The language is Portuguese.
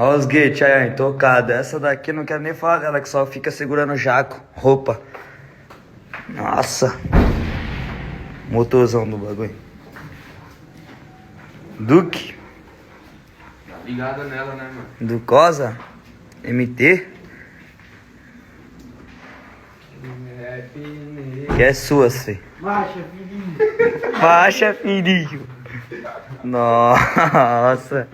Olha os gates aí, ó, intocado. Essa daqui eu não quero nem falar dela, que só fica segurando o jaco, roupa. Nossa. Motorzão do bagulho. Duke. Tá ligada nela, né, mano? Ducosa. MT. Que é sua, filho. Marcha, filhinho. Marcha, filhinho. Nossa.